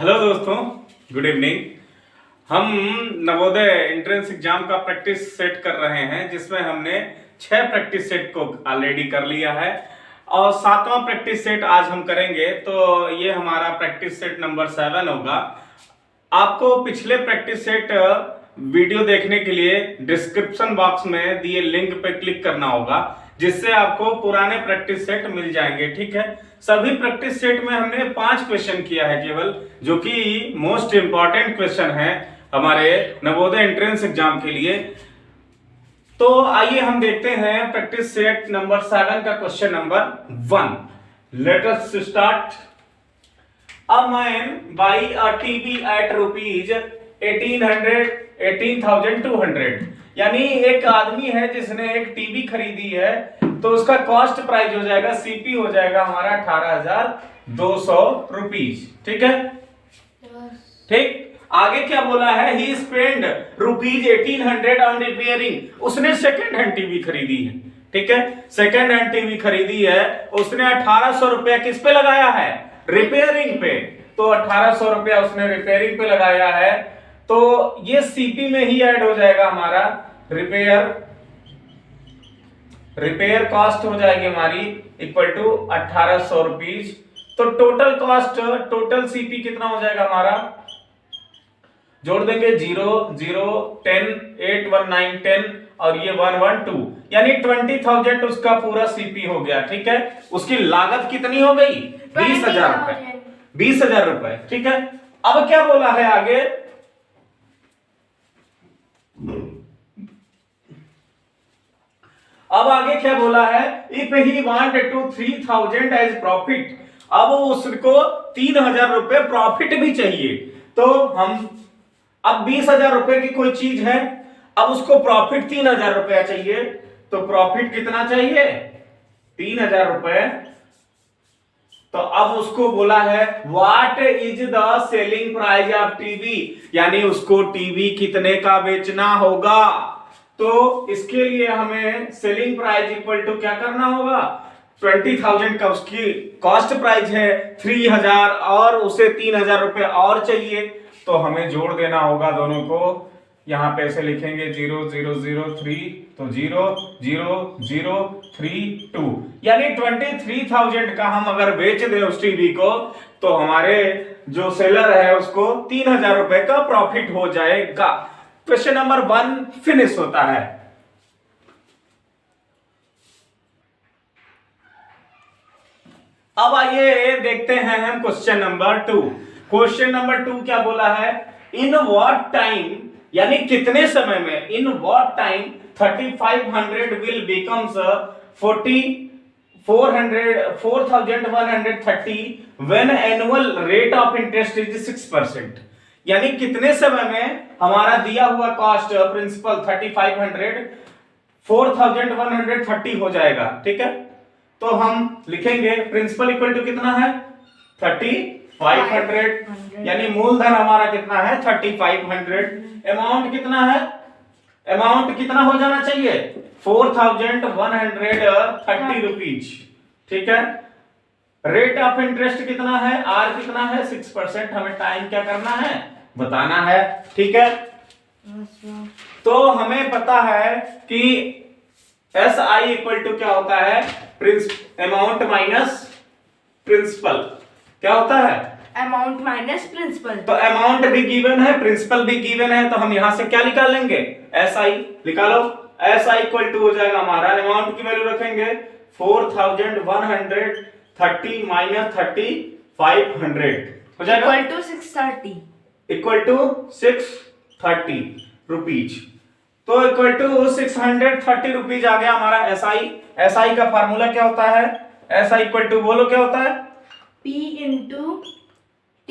Hello दोस्तों, good evening. हम Navodaya entrance exam का प्रैक्टिस सेट कर रहे हैं, जिसमें हमने 6 प्रैक्टिस सेट को ऑलरेडी कर लिया है और 7वां प्रैक्टिस सेट आज हम करेंगे। तो ये हमारा प्रैक्टिस सेट नंबर 7 होगा। आपको पिछले प्रैक्टिस सेट वीडियो देखने के लिए डिस्क्रिप्शन बॉक्स में दिए लिंक पे क्लिक करना होगा, जिससे आपको पुराने प्रैक्टिस सेट मिल जाएंगे। ठीक है, सभी प्रैक्टिस सेट में हमने 5 क्वेश्चन किया है केवल, जो कि मोस्ट इंपॉर्टेंट क्वेश्चन है हमारे नवोदय एंट्रेंस एग्जाम के लिए। तो आइए हम देखते हैं प्रैक्टिस सेट नंबर 7 का question number 1। Let us start. A man buy a TV at rupees 18,200। यानी एक आदमी है जिसने एक टीवी खरीदी है, तो उसका कॉस्ट प्राइस हो जाएगा, सीपी हो जाएगा हमारा 18,200 रुपीज। ठीक है, ठीक। आगे क्या बोला है? ही स्पेंड रुपीज 1800 ऑन रिपेयरिंग। उसने सेकेंड हैंड टीवी खरीदी है। ठीक है, सेकेंड हैंड टीवी खरीदी है, उसने 1800 रुपया किस पे लगाया है? रिपेयरिंग पे। तो 1800 रुपया उसने रिपेयरिंग पे लगाया है, तो ये सीपी में ही ऐड हो जाएगा हमारा। रिपेयर कॉस्ट हो जाएगी हमारी इक्वल टू 1800 रुपीज। तो टोटल कॉस्ट, टोटल सीपी कितना हो जाएगा हमारा? जोड़ देंगे 0 0 10 8 1 9 10 और ये 1 1 2, यानी 20,000 उसका पूरा सीपी हो गया। ठीक है, उसकी लागत कितनी हो गई? 20,000 रुपए। 20,000 रुपए। ठीक है, अब क्या बोला है आगे? अब आगे क्या बोला है? If he wanted to 3,000 as profit. अब उसको 3,000 रुपए प्रॉफिट भी चाहिए। तो हम अब 20,000 रुपए की कोई चीज है, अब उसको प्रॉफिट 3,000 रुपया चाहिए, तो प्रॉफिट कितना चाहिए? 3,000 रुपए। तो अब उसको बोला है what is the selling price of TV, यानी उसको टीवी कितने का बेचना होगा। तो इसके लिए हमें सेलिंग प्राइस इक्वल टू क्या करना होगा? 20,000 का उसकी कॉस्ट प्राइस है 3,000 और उसे 3,000 रुपए और चाहिए, तो हमें जोड़ देना होगा दोनों को। यहां पे ऐसे लिखेंगे 0 0 0 3, तो 0 0 0 3 2, यानी 23,000 का हम अगर बेच दें उस टीवी को, तो हमारे जो सेलर है उसको 3,000 रुपए का प्रॉफिट हो जाएगा। क्वेश्चन नंबर 1 फिनिश होता है। अब आइए देखते हैं हम क्वेश्चन नंबर 2। क्वेश्चन नंबर 2 क्या बोला है? इन व्हाट टाइम, यानी कितने समय में, in what time 3,500 will becomes 4,130 when annual rate of interest is 6%। यानी कितने समय में हमारा दिया हुआ कॉस्ट प्रिंसिपल 3,500 4,130 हो जाएगा। ठीक है, तो हम लिखेंगे प्रिंसिपल इक्वल टू कितना है? 3,500, यानी मूलधन हमारा कितना है? 3,500। अमाउंट कितना है? अमाउंट कितना हो जाना चाहिए? 4,130 रुपीज। ठीक है, रेट ऑफ इंटरेस्ट कितना है? आर कितना है? 6%। हमें टाइम क्या करना है? बताना है। ठीक है, तो हमें पता है कि एस आई इक्वल टू क्या होता है? Amount minus principal. क्या होता है? Amount minus principal. तो अमाउंट भी गिवन है, प्रिंसिपल भी गिवन है, तो हम यहां से क्या निकाल लेंगे? एस आई निकालो। एस आई इक्वल टू हो जाएगा हमारा, अमाउंट की वैल्यू रखेंगे 4,130 माइनस 3,500 हो जाएगा equal to 630। Equal to 630 rupees. तो इक्वल टू 630 रुपीज आ गया हमारा एस आई। एस आई का फार्मूला क्या होता है? एस आई इक्वल टू बोलो क्या होता है? P into P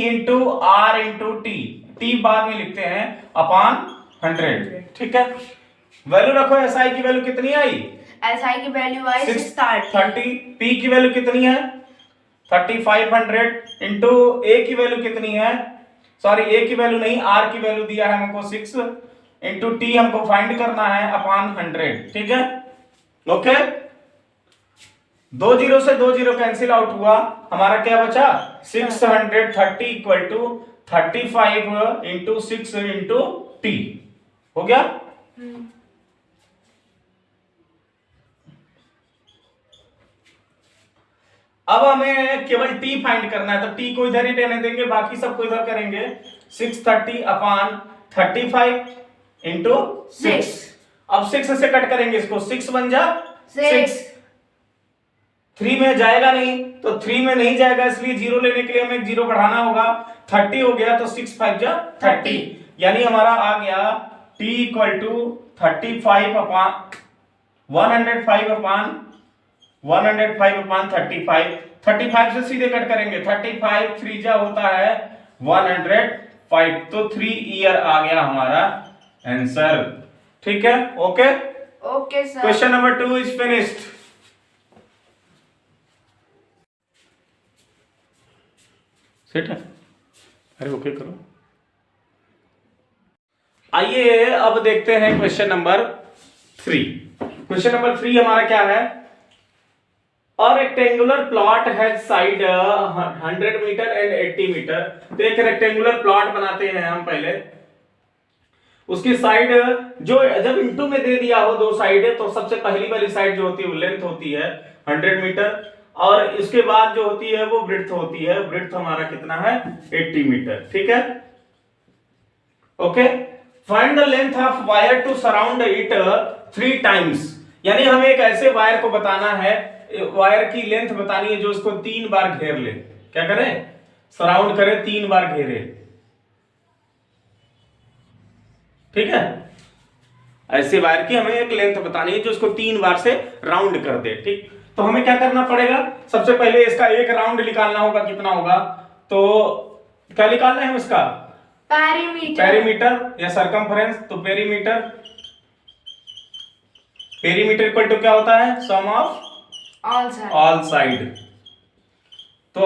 into R into T. T बाद में लिखते हैं अपॉन 100। ठीक है, वैल्यू रखो। एस आई की वैल्यू कितनी आई? एस आई की वैल्यू आई 630। P की वैल्यू कितनी है? 3,500 इंटू ए की वैल्यू कितनी है? सॉरी, ए की वैल्यू नहीं, आर की वैल्यू दिया है हमको 6 इंटू टी हमको फाइंड करना है अपॉन 100। ठीक है, ओके। दो जीरो से दो जीरो कैंसिल आउट हुआ, हमारा क्या बचा 630 equal to 35 into 6 into T हो गया। अब हमें केवल t फाइंड करना है, तो t को इधर ही रहने देंगे, बाकी सबको इधर करेंगे। 630 अपॉन 35 इंटू 6। अब 6 से कट करेंगे इसको, 6 बन जा 6। 3 में जाएगा नहीं, तो 3 में नहीं जाएगा, इसलिए जीरो लेने के लिए हमें 0 बढ़ाना होगा। 30 हो गया, तो 6 5 जा 30, यानी हमारा आ गया t equal to 35 upon 105 upon 35। 35 से सीधे कट करेंगे, 35 3 जा होता है 105, तो 3 ईयर आ गया हमारा आंसर। ठीक है, okay okay sir. Question number 2 is finished. Set है, अरे ओके करो। आइए अब देखते हैं क्वेश्चन नंबर 3। क्वेश्चन नंबर 3 हमारा क्या है, और rectangular plot has side 100 metre and 80 metre. तो एक रेक्टेंगुलर प्लॉट बनाते हैं हम पहले, उसकी साइड जो जब इनटू में दे दिया हो दो साइड, तो सबसे पहली वाली साइड जो होती है वो लेंथ होती है 100 मीटर, और इसके बाद जो होती है वो ब्रेड्थ होती है। ब्रेड्थ हमारा कितना है 80 मीटर। ठीक है, okay. Find the length of wire to surround it 3 times. यानी हमें एक ऐसे वायर को बताना है, वायर की लेंथ बतानी है जो इसको 3 बार घेर ले। क्या करें, सराउंड करें, 3 बार घेरे। ठीक है, ऐसे वायर की हमें एक लेंथ बतानी है जो इसको 3 बार से राउंड कर दे। ठीक, तो हमें क्या करना पड़ेगा, सबसे पहले इसका एक राउंड निकालना होगा, कितना होगा, तो क्या निकालना है इसका पेरीमीटर या सरकमफ्रेंस। तो पेरीमीटर इक्वल टू क्या होता है, सम ऑफ ऑल साइड। तो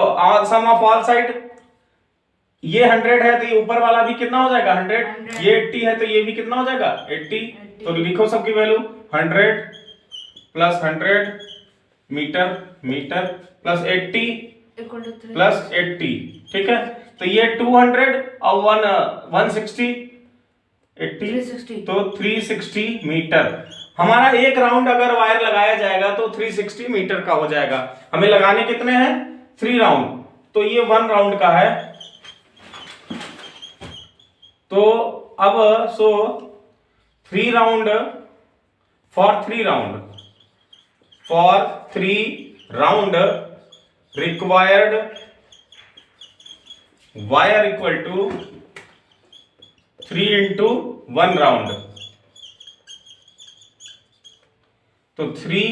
सम ऑफ ऑल साइड, ये 100 है तो ये ऊपर वाला भी कितना हो जाएगा 100। ये 80 है तो ये भी कितना हो जाएगा 80। तो लिखो सबकी value 100 plus 100 metre plus 80 plus 80। ठीक है, तो ये 200 और 160 80 तो 360 मीटर। हमारा एक राउंड अगर वायर लगाया जाएगा तो 360 मीटर का हो जाएगा। हमें लगाने कितने हैं 3 राउंड, तो ये 1 राउंड का है। तो अब 3 round for 3 round required wire equal to 3 into 1 round. तो 3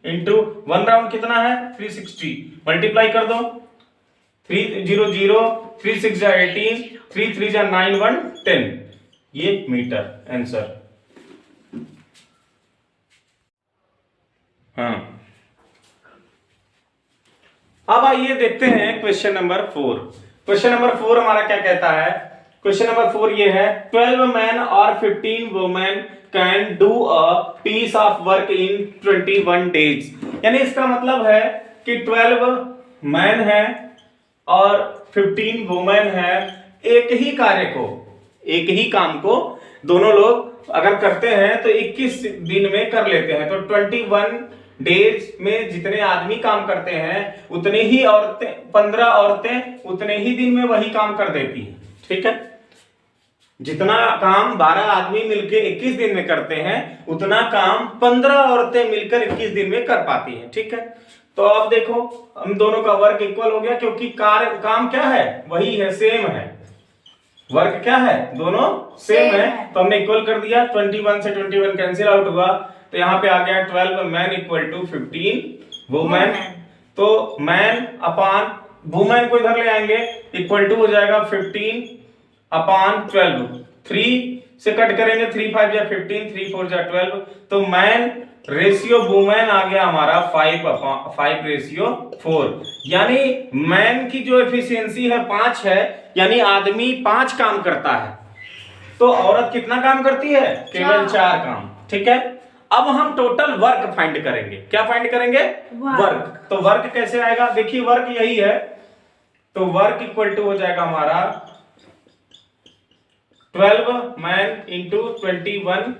इंटू 1 राउंड कितना है 360, मल्टीप्लाई कर दो। 3 0 0 3 6 जा 18, 3 3 जा 9 1 10, ये मीटर आंसर। हाँ, अब आइए देखते हैं क्वेश्चन नंबर 4। क्वेश्चन नंबर 4 हमारा क्या कहता है, क्वेश्चन नंबर 4 ये है 12 मैन और 15 women can do a piece of work in 21 days. यानी इसका मतलब है कि 12 मैन है और 15 वुमेन है, एक ही कार्य को, एक ही काम को दोनों लोग अगर करते हैं तो 21 दिन में कर लेते हैं। तो 21 डेज में जितने आदमी काम करते हैं उतने ही औरतें, 15 औरतें उतने ही दिन में वही काम कर देती हैं। ठीक है, जितना काम 12 आदमी मिलकर 21 दिन में करते हैं उतना काम 15 औरतें मिलकर 21 दिन में कर पाती हैं। ठीक है, तो अब देखो हम दोनों का वर्क इक्वल हो गया, क्योंकि काम क्या है वही है, सेम है। वर्क क्या है, दोनों सेम है, तो हमने इक्वल कर दिया। 21 से 21 कैंसिल आउट हुआ, तो यहाँ पे आ गया 12 मैन इक्वल टू 15 वुमेन। तो मैन अपान वुमेन को इधर ले आएंगे, इक्वल टू हो जाएगा 15 अपान 12। 3 से कट करेंगे, 3 5 जा 15, 3 4 जा 12। तो मैन रेशियो वुमेन आ गया हमारा 5 रेशियो 4। यानी मैन की जो एफिशिएंसी है 5 है, यानी आदमी 5 काम करता है, तो औरत कितना काम करती है, केवल 4 काम। ठीक है, अब हम टोटल वर्क फाइंड करेंगे। क्या फाइंड करेंगे? वर्क। तो वर्क कैसे आएगा? देखिए वर्क यही है, तो वर्क इक्वल टू हो जाएगा हमारा 12 मैन इंटू 21।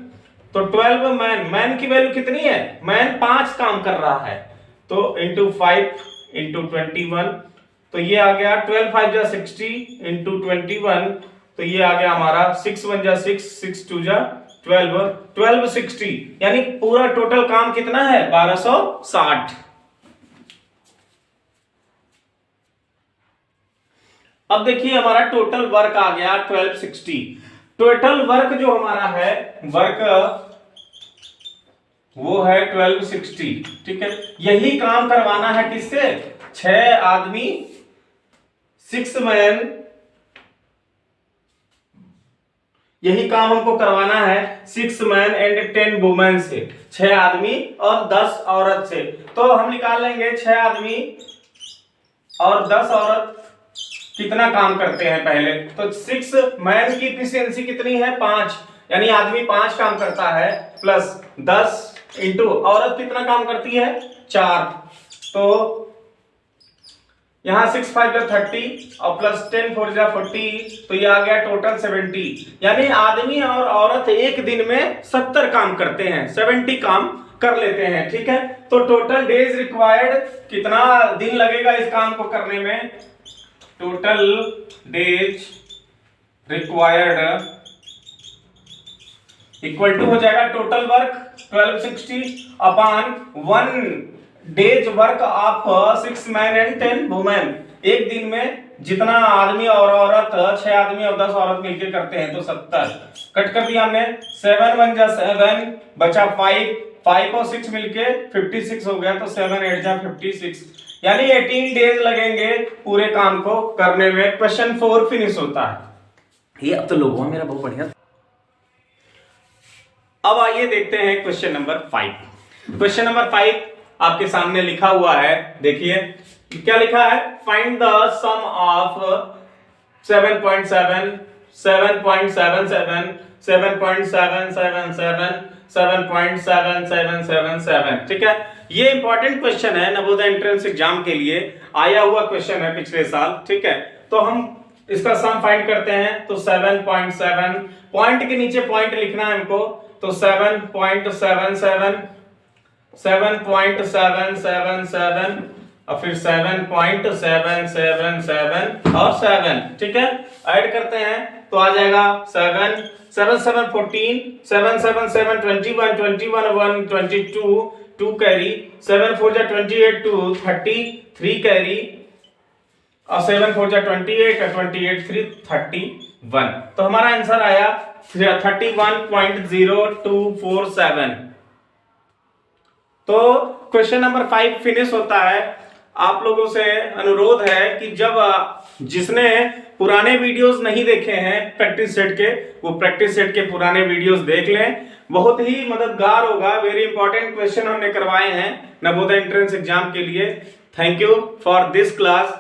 तो 12 मैन की वैल्यू कितनी है? मैन 5 काम कर रहा है, तो इंटू 5 इंटू 21, तो ये आ गया 12 5 जा 60 इंटू 21, तो ये आ गया हमारा 6 1 जा 6 6 2 जा 12 1260, यानी पूरा टोटल काम कितना है? 1260। अब देखिए हमारा टोटल वर्क आ गया 1260। टोटल वर्क जो हमारा है, वर्क वो है 1260, ठीक है। यही काम करवाना है किससे? 6 आदमी 6 मैन, यही काम हमको करवाना है 6 मैन एंड 10 वुमेन से, 6 आदमी और 10 औरत से। तो हम निकाल लेंगे 6 आदमी और 10 औरत कितना काम करते हैं पहले। तो 6 मैन की इफिशियंसी कितनी है? 5, यानी आदमी 5 काम करता है, प्लस 10 इंटू औरत कितना काम करती है? 4। तो यहां 6 5 जा 30 और प्लस 10 4 जा 40, तो ये आ गया टोटल 70, यानी आदमी और औरत एक दिन में 70 काम करते हैं, 70 काम कर लेते हैं, ठीक है। तो टोटल डेज रिक्वायर्ड, कितना दिन लगेगा इस काम को करने में? Total days required equal to हो जाएगा total work 1260 upon 1 days work of 6 man and 10 women. एक दिन में जितना आदमी और औरत, 6 आदमी और 10 औरत मिलकर करते हैं, तो 70 कट कर दिया हमने। 7 1 जा 7 बचा 5 5 और 6 मिलके 56 हो गया, तो 7 8 जा 56, यानी 18 डेज लगेंगे पूरे काम को करने में। क्वेश्चन 4 फिनिश होता है। ये अब तो लोगों मेरा बहुत बढ़िया। अब आइए देखते हैं क्वेश्चन नंबर 5। क्वेश्चन नंबर 5 आपके सामने लिखा हुआ है, देखिए क्या लिखा है? फाइंड द सम ऑफ 7.7 7.77 7.777 7.7777, ठीक है। ये इंपॉर्टेंट क्वेश्चन है, नवोदय एंट्रेंस एग्जाम के लिए आया हुआ क्वेश्चन है पिछले साल, ठीक है। तो हम इसका सम फाइंड करते हैं। तो 7.7, पॉइंट के नीचे पॉइंट लिखना है हमको, तो 7.77 7.777 और फिर 7.777 और 7, ठीक है। ऐड करते हैं तो आ जाएगा 7 7 7 14 7 7 7 21 21 1 22 2 कैरी 7 4 जा 28 2 30 3 कैरी और 7 4 जा 28 28 3 31। तो हमारा आंसर आया 31.0247। तो क्वेश्चन नंबर 5 फिनिश होता है। आप लोगों से अनुरोध है कि जब जिसने पुराने वीडियोस नहीं देखे हैं प्रैक्टिस सेट के, वो प्रैक्टिस सेट के पुराने वीडियोस देख लें, बहुत ही मददगार होगा। वेरी इंपॉर्टेंट क्वेश्चन हमने करवाए हैं नवोदय एंट्रेंस एग्जाम के लिए। Thank you for this class.